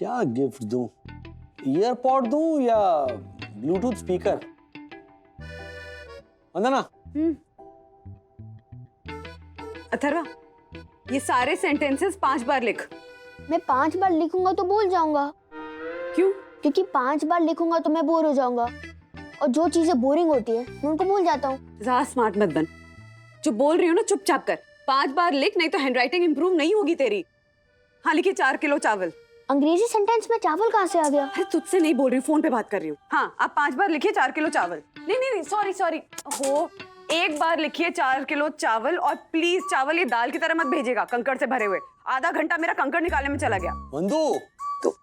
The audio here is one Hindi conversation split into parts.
क्या गिफ्ट दूं? ईयरपॉड दूं या ब्लूटूथ स्पीकर? वंदना। अथर्वा, ये सारे सेंटेंसेस 5 बार लिख। मैं 5 बार लिखूंगा तो भूल जाऊंगा। क्यों? क्योंकि 5 बार लिखूंगा तो मैं बोर हो जाऊंगा, और जो चीजें बोरिंग होती है मैं उनको भूल जाता हूँ। ज्यादा स्मार्ट मत बन। जो बोल रही हो ना चुपचाप कर। 5 बार लिख, नहीं तो हैंडराइटिंग इंप्रूव नहीं होगी तेरी। हाँ लिखिए 4 किलो चावल। अंग्रेजी सेंटेंस में चावल कहाँ से आ गया? अरे तुझसे नहीं बोल रही हूँ, फोन पे बात कर रही हूँ। हाँ आप 5 बार लिखिए 4 किलो चावल। नहीं सॉरी हो, 1 बार लिखिए 4 किलो चावल, और प्लीज चावल ये दाल की तरह मत भेजेगा कंकड़ से भरे हुए। आधा घंटा मेरा कंकड़ निकालने में चला गया। वंदू तो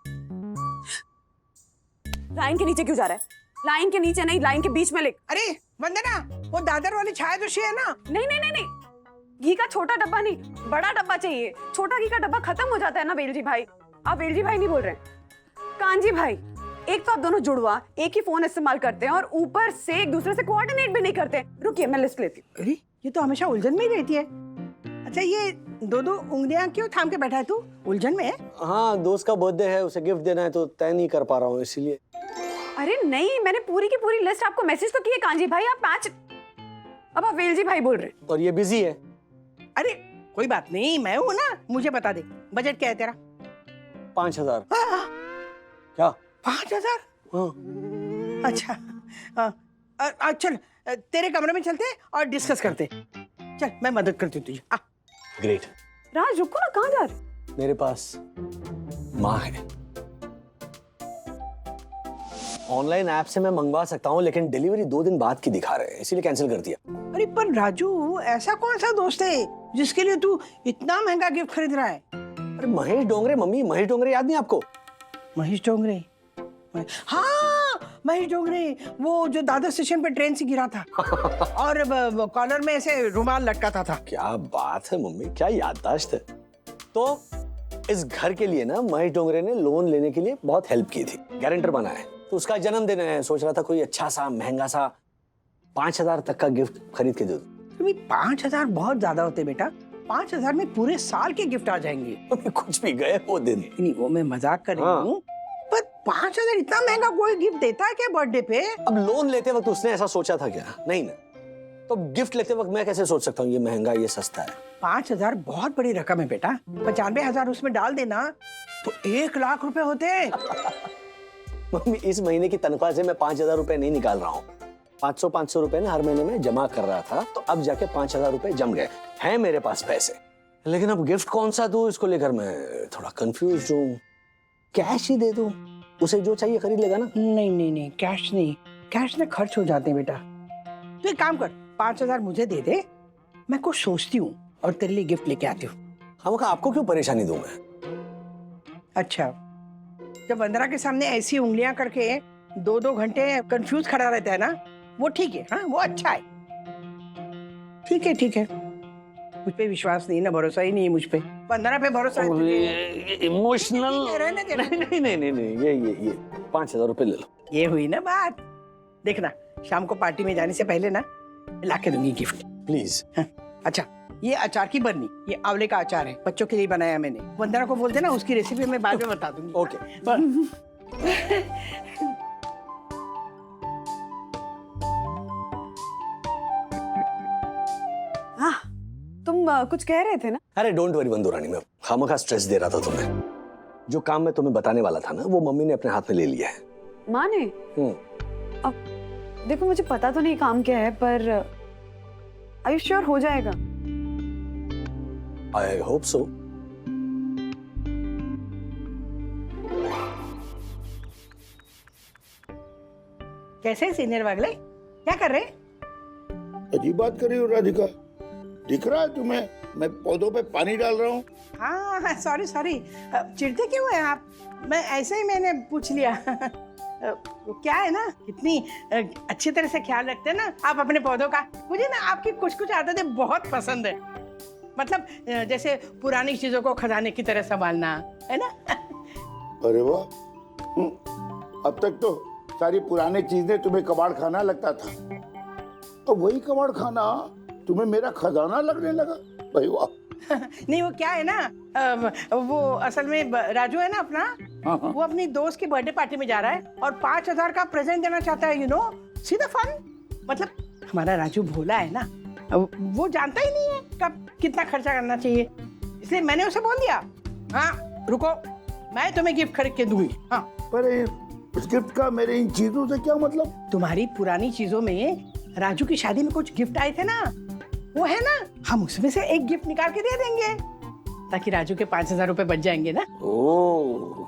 लाइन के नीचे क्यों जा रहा है? लाइन के नीचे नहीं, लाइन के बीच में लिख। अरे वंदना, वो दादर वाली छाया जोशी है ना? नहीं, घी का छोटा डब्बा नहीं, बड़ा डब्बा चाहिए। छोटा घी का डब्बा खत्म हो जाता है ना वेलजी भाई। आप वेलजी भाई नहीं बोल रहे, कांजी भाई। एक तो आप दोनों जुड़वा एक ही फोन इस्तेमाल करते हैं, और ऊपर से एक दूसरे से कोऑर्डिनेट भी नहीं करते। रुकिए मैं लिस्ट लेती हूँ। अरे ये तो हमेशा उलझन में ही रहती है। अच्छा ये दो उंगलियां क्यों थाम के बैठा है तू? उलझन में है? हाँ, दोस्त का बर्थडे है, उसे गिफ्ट देना है तो तय नहीं कर पा रहा हूँ इसीलिए। अरे नहीं, मैंने पूरी की पूरी लिस्ट आपको मैसेज तो की है कांजी भाई। आप 5 अब आप वेलजी भाई बोल रहे। और ये बिजी है। अरे कोई बात नहीं, मैं हूँ ना, मुझे बता दे बजट क्या है तेरा? 5000। क्या? 5000? हाँ। अच्छा चल तेरे कमरे में चलते और डिस्कस करते। चल मैं मदद करती हूँ तुझे। ग्रेट। राज रुको ना, कहाँ जा रहे? मेरे पास माँ है। ऑनलाइन ऐप से मैं मंगवा सकता हूँ, लेकिन डिलीवरी 2 दिन बाद की दिखा रहे हैं, इसीलिए कैंसिल कर दिया। अरे पर राजू, ऐसा कौन सा दोस्त है जिसके लिए तू इतना महंगा गिफ्ट खरीद रहा है? अरे महेश डोंगरे, मम्मी महेश डोंगरे याद नहीं आपको? महेश डोंगरे? हाँ महेश डोंगरे, वो जो दादर स्टेशन पे ट्रेन से गिरा था और कॉलर में ऐसे रुमाल लटकाता था। क्या बात है मम्मी, क्या याददाश्त है। तो इस घर के लिए ना महेश डोंगरे ने लोन लेने के लिए बहुत हेल्प की थी, गारंटर बना है। तो उसका जन्मदिन है, सोच रहा था कोई अच्छा सा महंगा सा 5000 तक का गिफ्ट खरीद के दे दूं। 5000 बहुत ज्यादा होते बेटा। 5000 में पूरे साल के गिफ्ट आ जाएंगे। कुछ भी गए वो दिन। नहीं वो मैं मजाक कर रही हूँ, पर 5000 इतना महंगा कोई गिफ्ट देता है क्या बर्थडे पे? अब लोन लेते वक्त उसने ऐसा सोचा था क्या? नहीं ना। तो गिफ्ट लेते वक्त मैं कैसे सोच सकता हूँ ये महंगा ये सस्ता है? 5000 बहुत बड़ी रकम है बेटा। 95,000 उसमें डाल देना तो 1 लाख रुपए होते। मम्मी इस महीने की तनख्वाह से मैं 5000 रुपए नहीं निकाल रहा हूँ। 500 रुपए ना हर महीने में जमा कर रहा था, तो अब जाके 5000 रुपए जम गए हैं मेरे पास पैसे। लेकिन अब गिफ्ट कौन सा दूं, इसको लेकर मैं थोड़ा कंफ्यूज हूँ। कैश ही दे दूं, उसे जो चाहिए खरीद लेगा ना। नहीं कैश नहीं, कैश में खर्च हो जाते हैं बेटा। तो एक काम कर, 5000 मुझे दे दे, मैं कुछ सोचती हूँ और तेरे लिए गिफ्ट लेके आती हूँ। हम आपको क्यों परेशानी दूं मैं? अच्छा, जब वंदना के सामने ऐसी उंगलियां करके 2-2 घंटे कंफ्यूज खड़ा रहता है ना, वो ठीक है। हाँ वो अच्छा है। ठीक है। मुझ पे विश्वास नहीं ना, भरोसा ही नहीं है मुझ पे। वंदना पे भरोसा है तुझे? इमोशनल। रहने दे। नहीं, ये 5000 रुपए ले लो। ये हुई ना बात। देखना शाम को पार्टी में जाने से पहले ना लाके दूंगी गिफ्ट, प्लीज। अच्छा ये अचार की बरनी, ये आंवले का अचार है, बच्चों के लिए बनाया मैंने। वंदना को बोल देना, उसकी रेसिपी मैं बाद में बता दूंगी। ओके। हाँ तुम कुछ कह रहे थे ना? अरे डोंट वरी बंधु रानी, मैं खामखा स्ट्रेस दे रहा था तुम्हें। जो काम मैं तुम्हें बताने वाला था ना, वो मम्मी ने अपने हाथ में ले लिया है। माँ ने? अब देखो मुझे पता तो नहीं काम क्या है, पर आर यू श्योर हो जाएगा? I hope so. कैसे सीनियर वागले, क्या कर रहे? अजीब बात कर रही हो राधिका, दिख रहा है तुम्हें मैं पौधों पे पानी डाल रहा हूँ। हाँ सॉरी चिढ़ते क्यों हैं आप? मैं ऐसे ही मैंने पूछ लिया। वो क्या है ना, इतनी अच्छी तरह से ख्याल रखते हैं ना आप अपने पौधों का। मुझे ना आपकी कुछ आदतें बहुत पसंद है। मतलब जैसे पुरानी चीजों को खजाने की तरह संभालना, है ना? अरे वाह, अब तक तो सारी पुरानी चीजें तुम्हें कबाड़ खाना लगता था, तो वही कबाड़ खाना तुम्हें मेरा खजाना लगने लगा। भाई वाह। नहीं वो क्या है ना, वो असल में राजू है ना अपना, हाँ, हाँ। वो अपनी दोस्त की बर्थडे पार्टी में जा रहा है और 5,000 का प्रेजेंट देना चाहता है, सी द फन। मतलब हमारा राजू भोला है ना, अब वो जानता ही नहीं है कब कितना खर्चा करना चाहिए, इसलिए मैंने उसे बोल दिया, हाँ रुको, मैं तुम्हें गिफ्ट खरीद के दूंगी। हाँ, पर इस गिफ्ट का मेरे इन चीजों से क्या मतलब? तुम्हारी पुरानी चीजों में राजू की शादी में कुछ गिफ्ट आए थे ना, वो है ना, हम उसमें से एक गिफ्ट निकाल के दे देंगे ताकि राजू के 5,000 रुपए बच जाएंगे ना। ओह,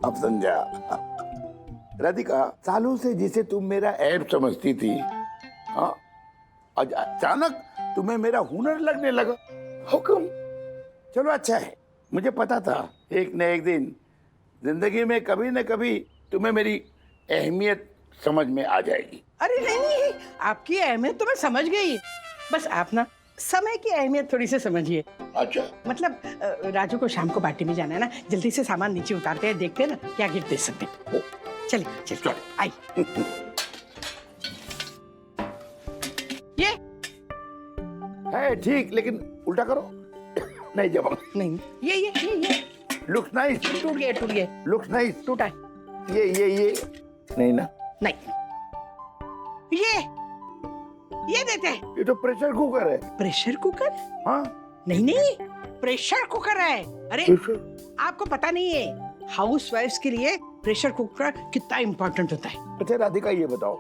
अब समझा। राधिका, सालों से जिसे तुम मेरा ऐब समझती थी, हाँ, आज अचानक तुम्हें मेरा हुनर लगने लगा। हुक्म। चलो अच्छा है, मुझे पता था एक न एक दिन जिंदगी में कभी न कभी तुम्हें मेरी अहमियत समझ में आ जाएगी। अरे नहीं, आपकी अहमियत तो मैं समझ गई, बस आप ना समय की अहमियत थोड़ी सी समझिए। अच्छा, मतलब राजू को शाम को पार्टी में जाना है ना, जल्दी से सामान नीचे उतारते हैं, देखते हैं ना क्या गिफ्ट दे सकते हैं। चलिए चलिए आई। ये है ठीक, लेकिन उल्टा करो। नहीं जब नहीं, ये लुक्स नाइस, टूट गया, लुक्स नाइस। टूटा है। ये नहीं ना, नहीं, ये देते हैं। ये तो प्रेशर कुकर है। Pressure cooker? हाँ, नहीं, प्रेशर कुकर है। अरे प्रेशर। आपको पता नहीं है, हाउस वाइफ्स के लिए प्रेशर कुकर कितना इम्पोर्टेंट होता है। अच्छा राधिका, ये बताओ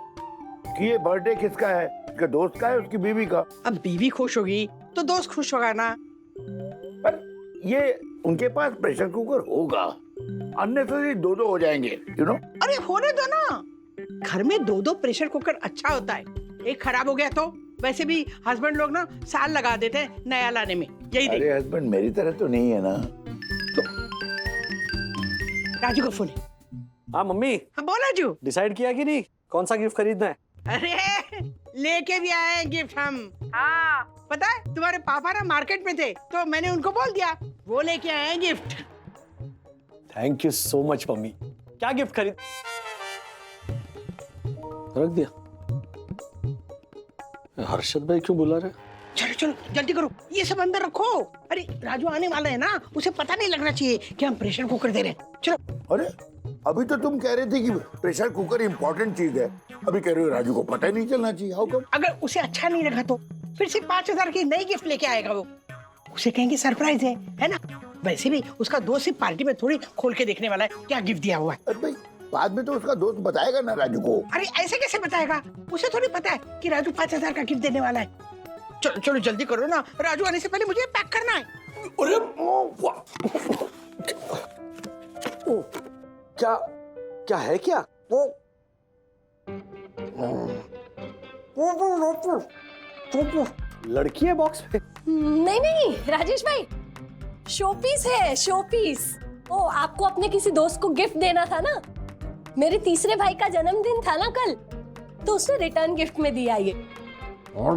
कि ये बर्थडे किसका है? उसके दोस्त का है, उसकी बीवी का? अब बीवी खुश होगी तो दोस्त खुश होगा ना। पर ये उनके पास प्रेशर कुकर होगा, अन्य से दो हो जाएंगे, अरे होने दो ना, घर में 2 प्रेशर कुकर अच्छा होता है। एक खराब हो गया तो वैसे भी हस्बैंड लोग ना साल लगा देते हैं नया लाने में। यही देख। अरे हस्बैंड मेरी तरह तो नहीं है ना। तो राजू का फोन है। हाँ मम्मी, हाँ बोल राजू। डिसाइड किया कि नहीं कौन सा गिफ्ट खरीदना है? अरे लेके भी आए हैं गिफ्ट हम। हाँ पता है, तुम्हारे पापा ना मार्केट में थे तो मैंने उनको बोल दिया, वो लेके आए हैं gift. Thank you so much mummy. क्या गिफ्ट खरीद? रख दिया। हर्षद भाई क्यों बुला रहे? चलो चलो जल्दी करो, ये सब अंदर रखो। अरे राजू आने वाला है ना, उसे पता नहीं लगना चाहिए कि हम प्रेशर कुकर दे रहे हैं। चलो। अरे अभी तो तुम कह रहे थे कि प्रेशर कुकर इंपॉर्टेंट चीज है, अभी कह रहे हो राजू को पता ही नहीं चलना चाहिए। How come? अगर उसे अच्छा नहीं लगा तो फिर से 5,000 की नई गिफ्ट लेके आएगा वो, उसे कहेंगे सरप्राइज है ना। वैसे भी उसका दोस्त सिर्फ पार्टी में थोड़ी खोल के देखने वाला है क्या गिफ्ट दिया हुआ है। अरे भाई, बाद में तो उसका दोस्त बताएगा ना राजू को। अरे ऐसे कैसे बताएगा, उसे थोड़ी पता है कि राजू 5,000 का गिफ्ट देने वाला है। चलो चलो जल्दी करो ना, राजू आने से पहले मुझे पैक करना है। अरे ओ, क्या है क्या? लड़की है बॉक्स में? नहीं नहीं राजेश भाई, शोपीस है, शोपीस। ओ, आपको अपने किसी दोस्त को गिफ्ट देना था ना, मेरे तीसरे भाई का जन्मदिन था ना कल, तो उसने रिटर्न गिफ्ट में दिया ये। और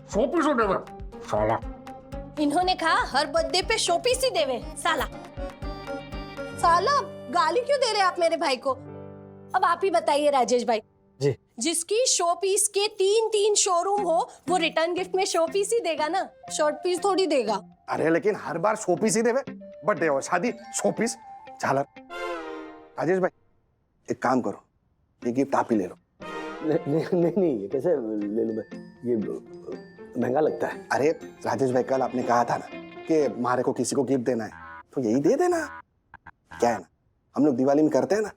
शोपीस हो देवे साला। इन्होंने कहा हर बर्थडे पे शोपीस ही देवे। साला साला गाली क्यों दे रहे आप मेरे भाई को? अब आप ही बताइए राजेश भाई जी। जिसकी शो पीस के 3 शोरूम हो वो रिटर्न गिफ्ट में शो पीस ही देगा ना, शॉर्ट पीस थोड़ी देगा। अरे लेकिन हर बार शो पीस ही देवे, बर्थडे और शादी शो पीस झालर। राजेश भाई एक काम करो, ये गिफ्ट आप ही ले लो। नहीं, ये कैसे ले लूं मैं? ये महंगा लगता है। अरे राजेश भाई, कल आपने कहा था ना कि मारे को किसी को गिफ्ट देना है, तो यही दे देना। क्या है ना, हम लोग दिवाली में करते हैं ना,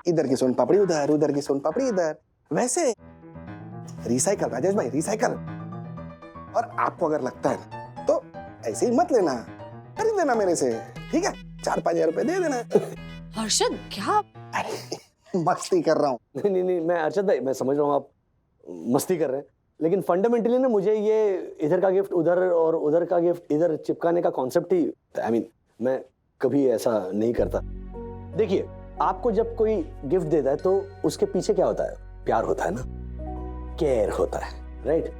इधर की सोन पापड़ी उधर, उधर की सोन पापड़ी इधर, वैसे रिसाइकल राजेश भाई, रिसाइकल। और आपको अगर लगता है ना तो ऐसे ही मत लेना, खरीद देना मेरे से, ठीक है? 4-5 हजार रुपए दे देना। हर्षद क्या? अरे मस्ती कर रहा हूँ। नहीं, मैं अर्षद भाई, मैं समझ रहा हूँ आप मस्ती कर रहे हैं, लेकिन फंडामेंटली ना मुझे ये इधर का गिफ्ट उधर और उधर का गिफ्ट इधर चिपकाने का कॉन्सेप्ट ही, मैं कभी ऐसा नहीं करता। देखिए, आपको जब कोई गिफ्ट देता है तो उसके पीछे क्या होता है? प्यार होता है ना, केयर होता है, राइट?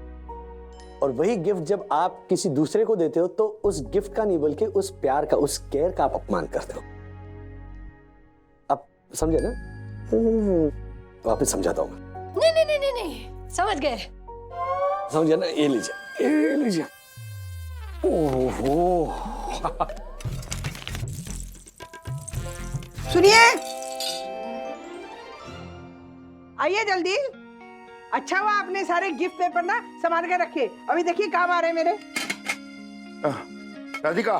और वही गिफ्ट जब आप किसी दूसरे को देते हो तो उस गिफ्ट का नहीं बल्कि उस प्यार का, उस केयर का आप अपमान करते हो। आप समझे ना? वापस समझाता हूं मैं। नहीं समझ गए। समझे ना? ये लीजिए। ओहो सुनिए, आइए जल्दी। अच्छा हुआ आपने सारे गिफ्ट पेपर ना संभाल के रखे, अभी देखिए काम आ रहे हैं मेरे। राधिका,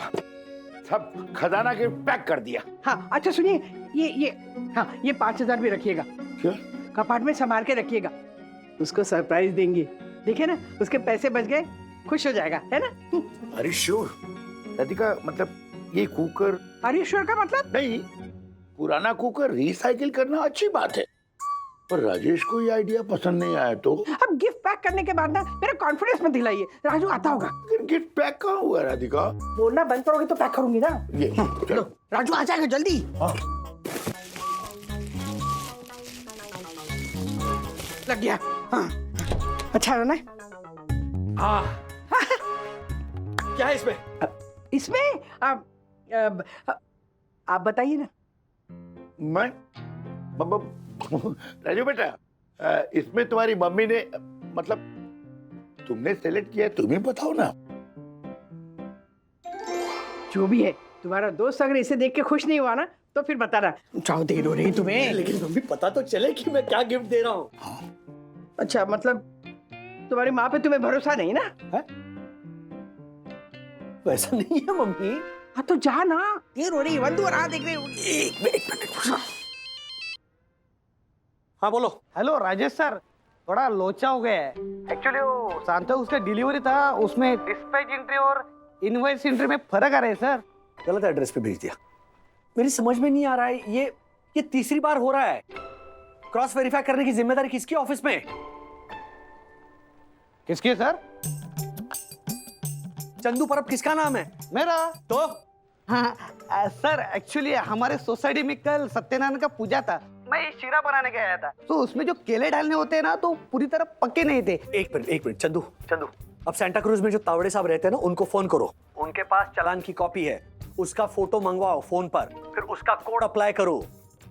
सब खजाना के पैक कर दिया। हाँ अच्छा सुनिए, ये हाँ ये 5,000 भी रखिएगा, क्या? कपाट में संभाल के रखिएगा, उसको सरप्राइज देंगे। देखिए ना, उसके पैसे बच गए, खुश हो जाएगा, है ना? अरे श्योर राधिका, मतलब ये कुकर अरे ईश्वर का मतलब? नहीं, पुराना कुकर रिसाइकिल करना अच्छी बात है, पर राजेश को ये आइडिया पसंद नहीं आया तो? अब गिफ्ट पैक करने के बाद ना मेरा कॉन्फिडेंस मत दिलाइए, राजू आता होगा। गिफ्ट पैक कहाँ हुआ राधिका? बोलना बंद करोगे तो पैक करूंगी ना। ये चलो। राजू आ जाएगा जल्दी। हाँ। लग गया। हाँ अच्छा है ना? हाँ क्या है इसमें? इसमें आप बताइए ना। मैं राजू बेटा, इसमें तुम्हारी मम्मी ने, मतलब तुमने सेलेक्ट किया, तुम ही बताओ ना। जो भी है, तुम्हारा दोस्त अगर इसे देख के खुश नहीं हुआ ना तो फिर बताना। चाहो देर हो रही तुम्हें। लेकिन मम्मी पता तो चले कि मैं क्या गिफ्ट दे रहा हूँ। अच्छा मतलब तुम्हारी माँ पे तुम्हें भरोसा नहीं ना? है? वैसा नहीं है मम्मी। हाँ तो जा ना, देर हो रही, वंदू और देख रही होगी। एक मिनट। हाँ बोलो। हेलो राजेश सर, थोड़ा लोचा हो गया है। एक्चुअली वो सांता उसका डिलीवरी था, उसमें डिस्पैच एंट्री और इनवॉइस एंट्री में फर्क आ रहा है सर। गलत एड्रेस पे भेज दिया। मेरी समझ में नहीं आ रहा है, ये तीसरी बार हो रहा है। क्रॉस वेरीफाई करने की जिम्मेदारी किसकी ऑफिस में? किसकी है सर? चंदू परब किसका नाम है? मेरा। तो हाँ सर, एक्चुअली हमारे सोसाइटी में कल सत्यनारायण का पूजा था, मैं शीरा बनाने के आया था, तो उसमें जो केले डालने होते हैं ना, तो पूरी तरह पके नहीं थे। एक मिनट चंदू, अब सेंटा क्रूज में जो तावड़े साहब रहते हैं ना, उनको फोन करो। उनके पास चालान की कॉपी है, उसका फोटो मंगवाओ फोन पर, फिर उसका कोड अप्लाई करो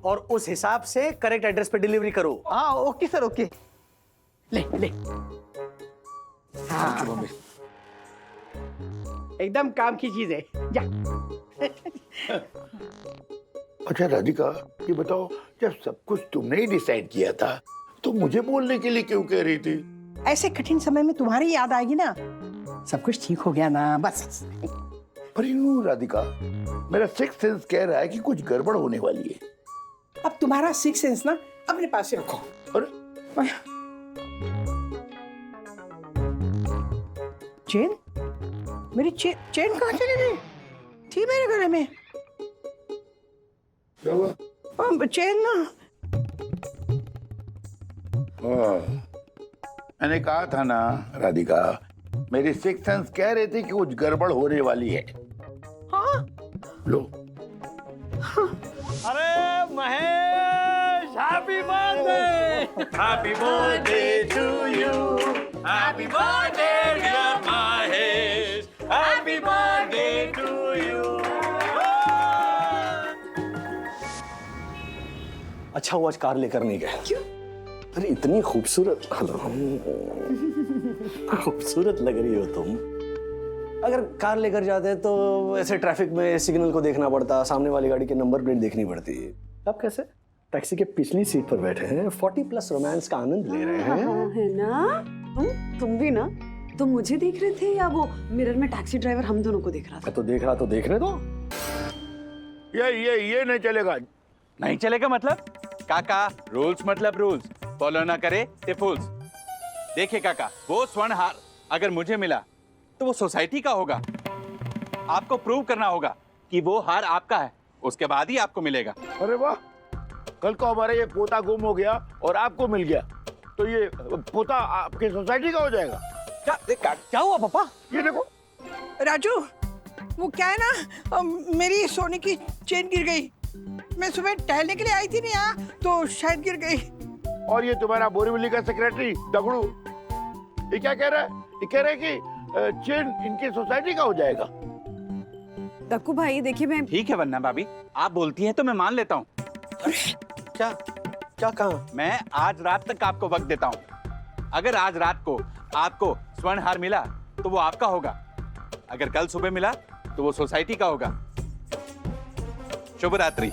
और उस हिसाब से करेक्ट एड्रेस पे डिलीवरी करो। हाँ ओके सर, ओके। ले हाँ एकदम काम की चीज है, जा। अच्छा राधिका, ये बताओ, जब सब कुछ तुमने ही डिसाइड किया था तो मुझे बोलने के लिए क्यों कह रही थी? ऐसे कठिन समय में तुम्हारी याद आएगी ना, सब कुछ ठीक हो गया ना, बस। पर यूं राधिका, मेरा सिक्स सेंस कह रहा है कि कुछ गड़बड़ होने वाली है। अब तुम्हारा सिक्स सेंस ना अपने पास से रखो। अरे चेन, मेरी चेन कहाँ चली गई? थी मेरे गले में। क्या हुआ? चेन ना। मैंने कहा था ना राधिका, मेरी सिक्स सेंस कह रहे थे कि कुछ गड़बड़ होने वाली है। हाँ लो। अरे Mahesh, happy birthday! Happy birthday to you, happy birthday dear Mahesh, happy birthday to you. अच्छा वो आज कार लेकर नहीं गए। क्यों? अरे इतनी खूबसूरत, हेलो, खूबसूरत लग रही हो तुम। अगर कार लेकर जाते तो ऐसे ट्रैफिक में सिग्नल को देखना पड़ता, सामने वाली गाड़ी के नंबर प्लेट देखनी पड़ती। अब कैसे टैक्सी के पिछली सीट पर बैठे हैं, 40+ रोमांस का आनंद ले रहे हैं। है ना? तुम भी ना? तुम मुझे देख रहे थे या वो मिरर में टैक्सी ड्राइवर हम दोनों को देख रहा था? मैं तो देख रहा, तो देखने दो। ये नहीं चलेगा। नहीं चलेगा मतलब? काका, रूल्स मतलब रूल्स, फॉलो ना करे ते फूल्स। देखिए काका, वो स्वर्ण हार अगर मुझे मिला तो वो सोसाइटी का होगा। आपको प्रूव करना होगा कि वो हार आपका है, उसके बाद ही आपको मिलेगा। अरे वाह, कल को हमारा ये पोता गुम हो गया और आपको मिल गया तो ये पोता आपके सोसाइटी का हो जाएगा। क्या हुआ पापा? ये देखो राजू, वो क्या है ना, मेरी सोने की चेन गिर गई। मैं सुबह टहलने के लिए आई थी ना यहाँ, तो शायद गिर गई। और ये तुम्हारा बोरीवली का सेक्रेटरी दगड़ू, ये क्या कह रहा है? ये कह रहा है कि चेन इनकी सोसाइटी का हो जाएगा। दक्कू भाई देखिए, मैं ठीक है वरना भाभी, आप बोलती हैं तो मैं मान लेता हूँ। क्या कहा? मैं आज रात तक आपको वक्त देता हूँ। अगर आज रात को आपको स्वर्ण हार मिला तो वो आपका होगा, अगर कल सुबह मिला तो वो सोसाइटी का होगा। शुभ रात्रि।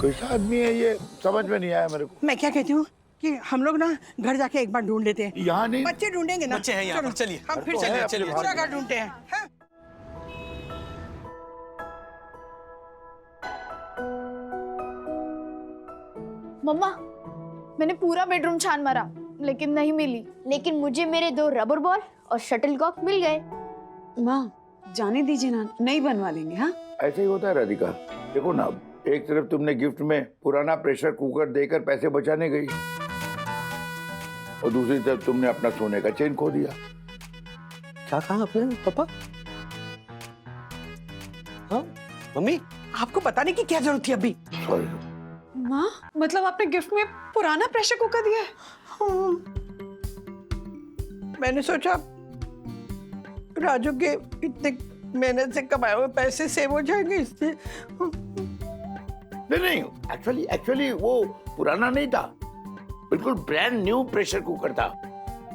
कैसा आदमी है ये, समझ में नहीं आया मेरे को। मैं क्या कहती हूँ कि हम लोग ना घर जाके एक बार ढूंढ लेते हैं। यहाँ नहीं, बच्चे ढूंढेंगे ना। बच्चे हैं यहाँ चलो, पर, चलिए। हम फिर तो है चलिए अपने चलिए बाहर। पूरा घर ढूंढते हैं, हाँ? मम्मा, मैंने पूरा बेडरूम छान मारा लेकिन नहीं मिली। लेकिन मुझे मेरे 2 रबर बॉल और शटलकॉक मिल गए। माँ जाने दीजिए ना, नहीं बनवा देंगे। हाँ ऐसे ही होता है राधिका। देखो ना, एक तरफ तुमने गिफ्ट में पुराना प्रेशर कुकर देकर पैसे बचाने गई और दूसरी तरफ तुमने अपना सोने का चेन खो दिया। क्या कहा आपने पापा? हाँ मम्मी, आपको बताने की क्या जरूरत थी अभी? सॉरी। माँ, मतलब आपने गिफ्ट में पुराना प्रेशर कुकर दिया है? हाँ। मैंने सोचा राजू के इतने मेहनत से कमाए हुए पैसे सेव हो जाएंगे इससे। नहीं, एक्चुअली वो पुराना नहीं था, बिल्कुल ब्रांड न्यू प्रेशर कुकर था,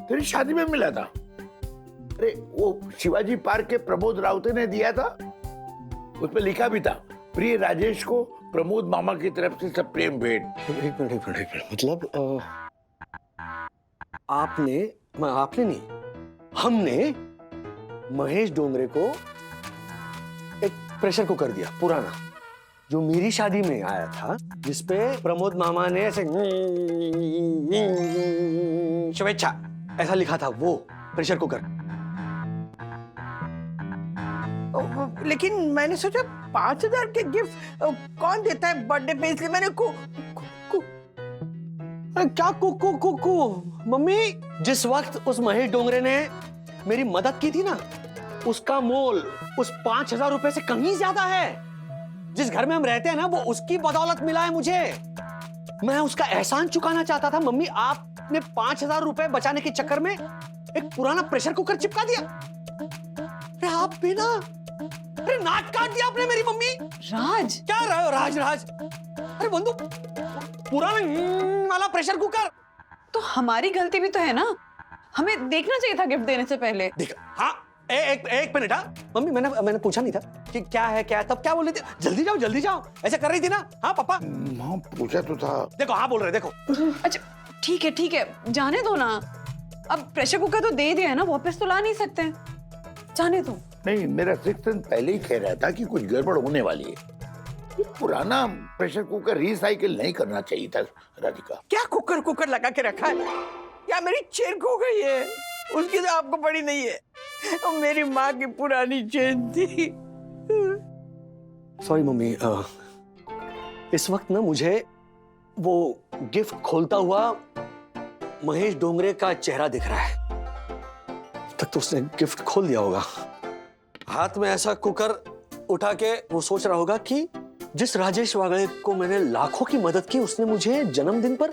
तेरी शादी में मिला था। अरे वो शिवाजी पार्क के प्रमोद राउते ने दिया था, उसमें लिखा भी था, प्रिय राजेश को प्रमोद मामा की तरफ से सब प्रेम भेंट। एक मिनट, मतलब आपने नहीं, हमने महेश डोंगरे को एक प्रेशर कुकर दिया पुराना, जो मेरी शादी में आया था, जिसपे प्रमोद मामा ने ऐसे शुभेच्छा ऐसा लिखा था, वो प्रेशर कुकर। लेकिन मैंने सोचा 5,000 के गिफ्ट कौन देता है बर्थडे पे, इसलिए मैंने क्या मम्मी, जिस वक्त उस महेश डोंगरे ने मेरी मदद की थी ना, उसका मोल उस 5,000 रुपए से कहीं ज्यादा है। जिस घर में हम रहते हैं ना, वो उसकी बदौलत मिला है मुझे। मैं उसका एहसान चुकाना चाहता था। मम्मी, आपने 5,000 रुपए बचाने के चक्कर में एक पुराना प्रेशर कुकर चिपका दिया। अरे आप भी ना, अरे नाक काट दिया आपने मेरी मम्मी। राज, क्या राज? अरे बंधु, पुराना वाला प्रेशर कुकर। तो हमारी गलती भी तो है ना, हमें देखना चाहिए था गिफ्ट देने से पहले। देख, हाँ एक मिनट। हाँ मम्मी, मैंने पूछा नहीं था कि क्या है, तब क्या बोल रही थी? जल्दी जाओ ऐसे कर रही थी ना? हाँ पापा, हाँ पूछा तो था। देखो हाँ बोल रहे, देखो। अच्छा ठीक है, जाने दो ना। अब प्रेशर कुकर तो दे दिया है ना, वापस तो ला नहीं सकते हैं, जाने दो। नहीं, मेरा सिक्स्थ सेंस पहले ही कह रहा था कि कुछ गड़बड़ होने वाली है। ये पुराना प्रेशर कुकर रिसाइकिल नहीं करना चाहिए था राधिका। क्या कुकर लगा के रखा है? या मेरी चेन खो गई है? उसकी तो आपको पड़ी नहीं है, और मेरी माँ की पुरानी चेन थी। सॉरी मम्मी, इस वक्त ना मुझे वो गिफ्ट खोलता हुआ महेश डोंगरे का चेहरा दिख रहा है। तक तो उसने गिफ्ट खोल दिया होगा, हाथ में ऐसा कुकर उठा के वो सोच रहा होगा कि जिस राजेश वागले को मैंने लाखों की मदद की, उसने मुझे जन्मदिन पर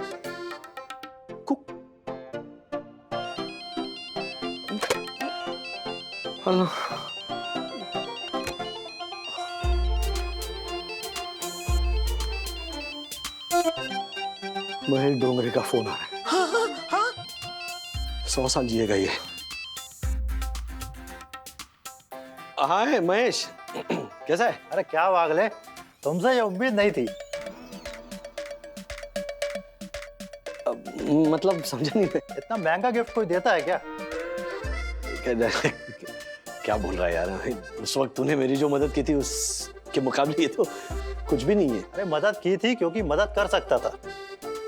हेलो, महेश डोंगरे का फोन आ रहा है। हाँ? 100 साल जिएगा ये। हाय महेश, कैसा है? अरे क्या वागले, तुमसे ये उम्मीद नहीं थी। मतलब समझा नहीं मैं। इतना महंगा गिफ्ट कोई देता है क्या? क्या बोल रहा है यार? उस वक्त तूने मेरी जो मदद की थी उसके मुकाबले ये तो कुछ भी नहीं है। अरे मदद की थी क्योंकि मदद कर सकता था,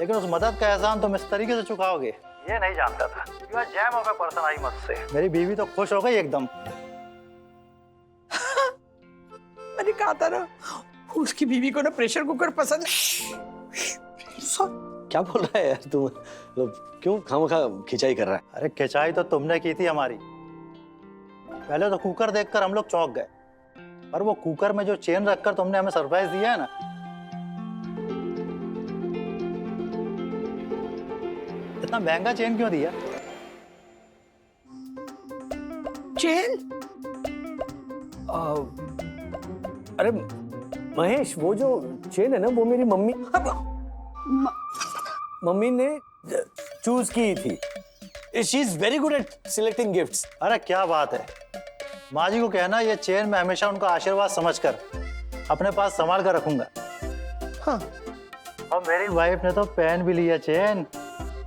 लेकिन उस मदद का एहसान तुम इस तरीके से चुकाओगे ये नहीं जानता था। You are gem of a person I must say. मेरी बीवी तो खुश हो गई एकदम। मैंने कहा था ना, उसकी बीवी को ना प्रेशर कुकर पसंद है। क्या बोल रहा है यार तू? मतलब क्यों खामखा खिंचाई कर रहा है? अरे खिंचाई तो तुमने की थी हमारी। पहले तो कुकर देखकर हम लोग चौंक गए, पर वो कुकर में जो चेन रखकर तुमने हमें सरप्राइज दिया है ना, इतना महंगा चेन क्यों दिया? चेन? अरे महेश, वो जो चेन है ना, वो मेरी मम्मी ने चूज की थी। She is very good at selecting gifts. अरे क्या बात है, माँ जी को कहना ये चेन मैं हमेशा उनका आशीर्वाद समझकर अपने पास संभाल कर रखूंगा। हाँ, और मेरी वाइफ ने तो पहन भी लिया चेन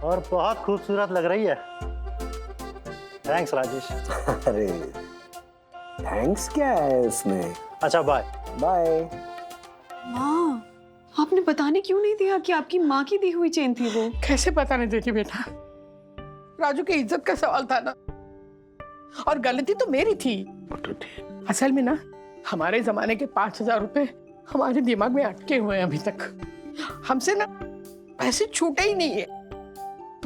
और बहुत खूबसूरत लग रही है। थैंक्स राजेश। अरे थैंक्स क्या है उसमें। अच्छा बाय। बाय। माँ, आपने बताने क्यों नहीं दिया कि आपकी माँ की दी हुई चेन थी वो? कैसे पता नहीं देती बेटा, राजू की इज्जत का सवाल था ना, और गलती तो मेरी थी। असल में ना हमारे जमाने के 5,000 रुपए हमारे दिमाग में अटके हुए हैं अभी तक। हमसे ना पैसे छूटे ही नहीं है।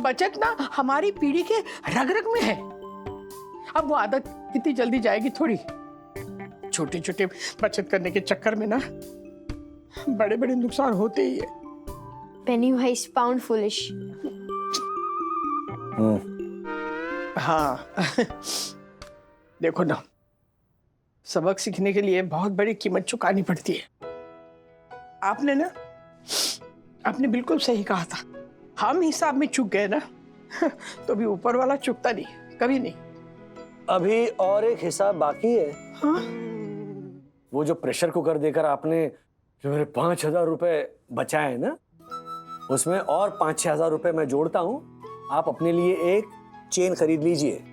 बचत ना हमारी पीढ़ी के रग रग में है। अब वो आदत कितनी जल्दी जाएगी थोड़ी। छोटे छोटे बचत करने के चक्कर में ना बड़े बड़े नुकसान होते ही है। पेनी वाइज पाउंड फुलिश। हाँ देखो ना, सबक सीखने के लिए बहुत बड़ी कीमत चुकानी पड़ती है। आपने बिल्कुल सही कहा था। हम हिसाब में चूक गए ना तो भी ऊपर वाला चुकता नहीं, कभी नहीं। अभी और एक हिसाब बाकी है। हाँ? वो जो प्रेशर कुकर देकर आपने जो मेरे 5,000 रुपए बचाए ना, उसमें और 5-6 हजार रुपए मैं जोड़ता हूँ। आप अपने लिए एक चेन खरीद लीजिए।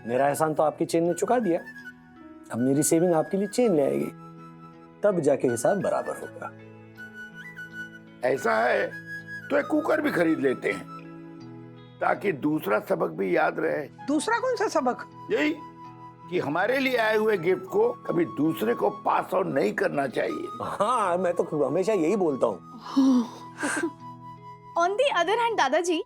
मेरा एहसान तो आपकी चेन ने चुका दिया, अब मेरी सेविंग आपके लिए चेन ले आएगी, तब जाके हिसाब बराबर होगा। ऐसा है तो एक कुकर भी खरीद लेते हैं ताकि दूसरा सबक भी याद रहे। दूसरा कौन सा सबक? यही कि हमारे लिए आए हुए गिफ्ट को कभी दूसरे को पास ऑन नहीं करना चाहिए। हाँ, मैं तो हमेशा यही बोलता हूँ। ऑन दी अदर हैंड दादाजी,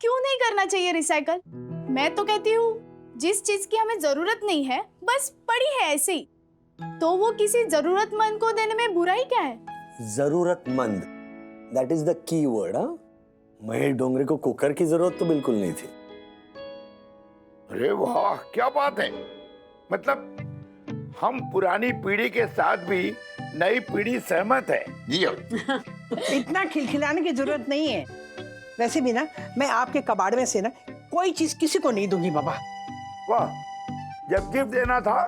क्यों नहीं करना चाहिए रिसाइकल? मैं तो कहती हूँ जिस चीज की हमें जरूरत नहीं है, बस पड़ी है ऐसे ही, तो वो किसी जरूरतमंद को देने में बुराई क्या है? जरूरतमंद, that is the key word. हाँ, महेश डोंगरे को कुकर की जरूरत तो बिल्कुल नहीं थी। अरे वाह, क्या बात है। मतलब हम पुरानी पीढ़ी के साथ भी नई पीढ़ी सहमत है। जी इतना खिलखिलाने की जरूरत नहीं है। वैसे भी ना मैं आपके कबाड़ में से ना कोई चीज किसी को नहीं दूंगी बाबा। वाह, जब गिफ्ट देना था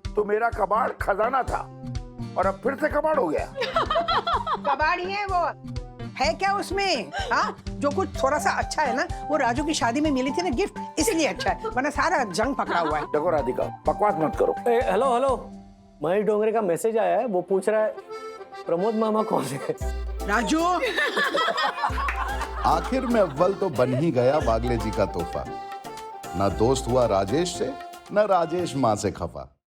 तो मेरा कबाड़ खजाना था और अब फिर से कबाड़ हो गया। कबाड़ ही है वो, है क्या उसमें? हाँ, जो कुछ थोड़ा सा अच्छा है ना वो राजू की शादी में मिली थी ना गिफ्ट, इसलिए अच्छा है, वरना सारा जंग पकड़ा हुआ है। देखो राधिका, बकवास मत करो। हेलो हेलो, महेश डोंगरे का मैसेज आया है, वो पूछ रहा है प्रमोद मामा कौन है। राजू आखिर में अव्वल तो बन ही गया बागले जी का तोहफा। न दोस्त हुआ राजेश से, न राजेश माँ से खफा।